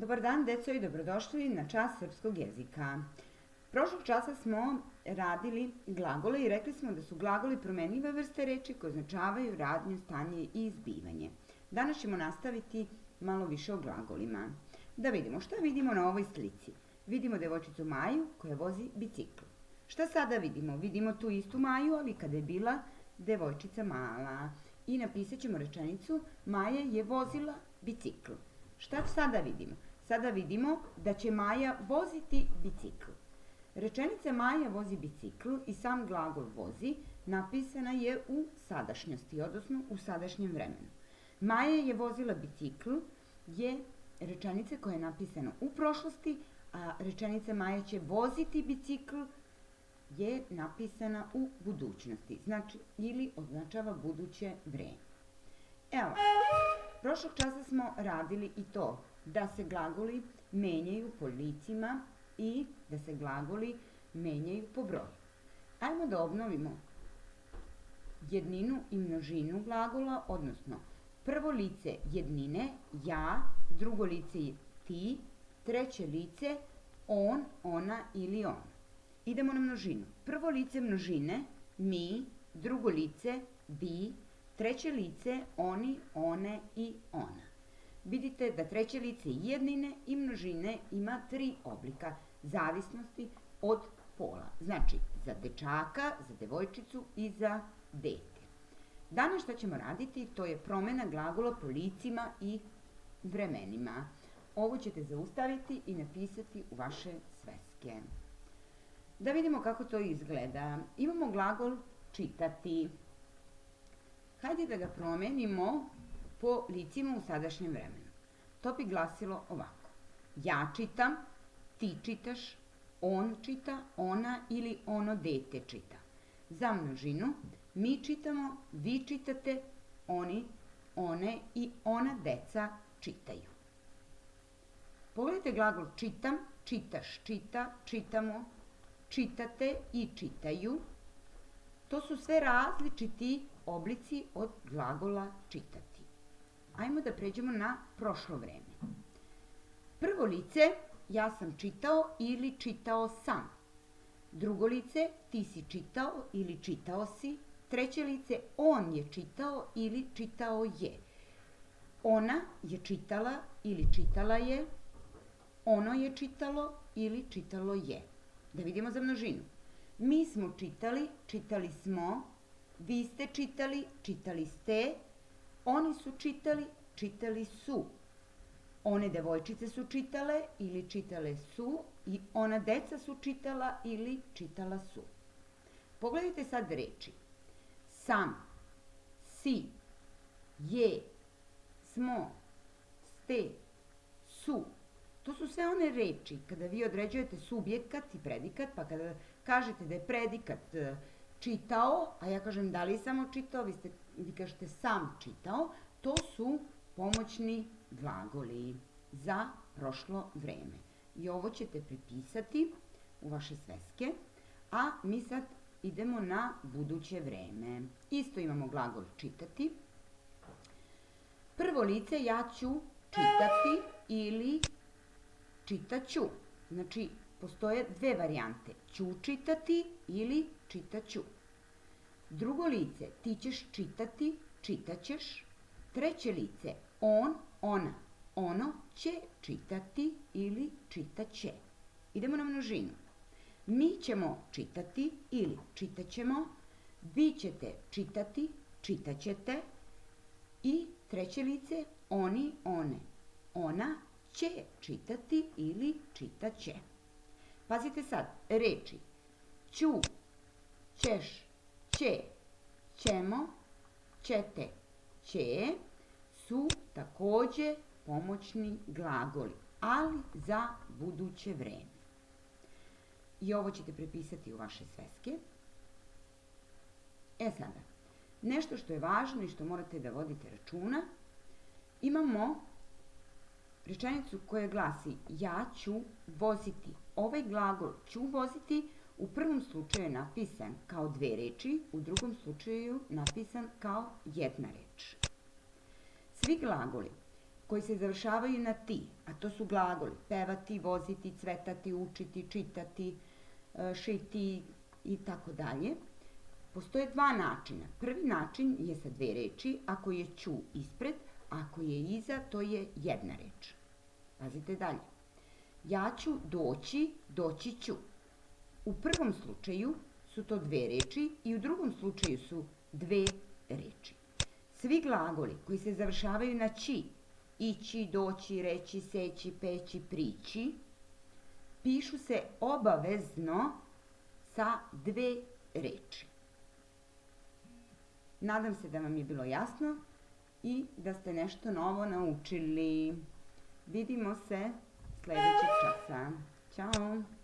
Dobar dan, deco, i dobrodošli na čas srpskog jezika. Prošlog časa smo radili glagole i rekli smo da su glagoli promenljive vrste reči koje označavaju radnju, stanje i zbivanje. Danas ćemo nastaviti malo više o glagolima. Da vidimo, šta vidimo na ovoj slici? Vidimo devojčicu Maju koja vozi bicikl. Šta sada vidimo? Vidimo tu istu Maju, ali kada je bila devojčica mala. I napisat ćemo rečenicu Maja je vozila bicikl. Šta sada vidimo? Sada vidimo da će Maja voziti bicikl. Rečenica Maja vozi bicikl i sam glagol vozi napisana je u sadašnjosti, odnosno u sadašnjem vremenu. Maja je vozila bicikl je rečenica koja je napisana u prošlosti, a rečenica Maja će voziti bicikl je napisana u budućnosti, znači ili označava buduće vreme. Evo, prošlog časa smo radili i to da se glagoli menjaju po licima i da se glagoli menjaju po broju. Ajmo da obnovimo jedninu i množinu glagola, odnosno prvo lice jednine ja, drugo lice je ti, treće lice on, ona ili on. Idemo na množinu. Prvo lice množine mi, drugo lice vi, treće lice oni, one i ona. Vidite da treće lice jednine i množine ima 3 oblika zavisnosti od pola. Znači za dečaka, za devojčicu i za dete. Danas šta ćemo raditi? To je promena glagola po licima i vremenima. Ovo ćete zaustaviti i napisati u vaše sveske. Da vidimo kako to izgleda. Imamo glagol čitati. Hajde da ga promenimo po licima u sadašnjem vremenu. To bi glasilo ovako. Ja čitam, ti čitaš, on čita, ona ili ono dete čita. Za množinu mi čitamo, vi čitate, oni, one i ona deca čitaju. Pogledajte glagol čitam, čitaš, čita, čitamo, čitate i čitaju. To su sve različiti oblici od glagola čitati. Ajmo da pređemo na prošlo vreme. Prvo lice, ja sam čitao ili čitao sam. Drugo lice, ti si čitao ili čitao si. Treće lice, on je čitao ili čitao je. Ona je čitala ili čitala je. Ono je čitalo ili čitalo je. Da vidimo za množinu. Mi smo čitali, čitali smo. Vi ste čitali, čitali ste. Oni su čitali, čitali su. One devojčice su čitale ili čitale su i ona deca su čitala ili čitala su. Pogledajte sad reči. Sam, si, je, smo, ste, su. To su sve one reči kada vi određujete subjekat i predikat, pa kada kažete da je predikat čitao, a ja kažem da li sam čitao, vi kažete sam čitao, to su pomoćni glagoli za prošlo vreme. I ovo ćete pripisati u vaše sveske, a mi sad idemo na buduće vreme. Isto imamo glagol čitati. Prvo lice ja ću čitati ili čitaću. Znači, postoje 2 varijante. Ću čitati ili čitaću. Drugo lice, ti ćeš čitati, čitaćeš. Treće lice, on, ona, ono će čitati ili čitaće. Idemo na množinu. Mi ćemo čitati ili čitaćemo. Vi ćete čitati, čitaćete. I treće lice, oni, one, ona će čitati ili čitaće. Pazite sad, reči ću, ćeš, će, ćemo, ćete, će su takođe pomoćni glagoli, ali za buduće vreme. I ovo ćete prepisati u vaše sveske. Sada, nešto što je važno i što morate da vodite računa, imamo rečenicu koja glasi ja ću voziti. Ovaj glagol ću voziti u prvom slučaju je napisan kao 2 reči, u drugom slučaju napisan kao 1 reč. Svi glagoli koji se završavaju na ti, a to su glagoli pevati, voziti, cvetati, učiti, čitati, šiti i tako dalje, postoje dva načina. Prvi način je sa dve reči, ako je ću ispred, ako je iza, to je jedna reč. Pazite dalje. Ja ću doći, doći ću. U prvom slučaju su to dve reči i u drugom slučaju su dve reči. Svi glagoli koji se završavaju na ći, ići, doći, reći, seći, peći, prići, pišu se obavezno sa dve reči. Nadam se da vam je bilo jasno i da ste nešto novo naučili. Vidimo se sljedećeg časa. Ćao!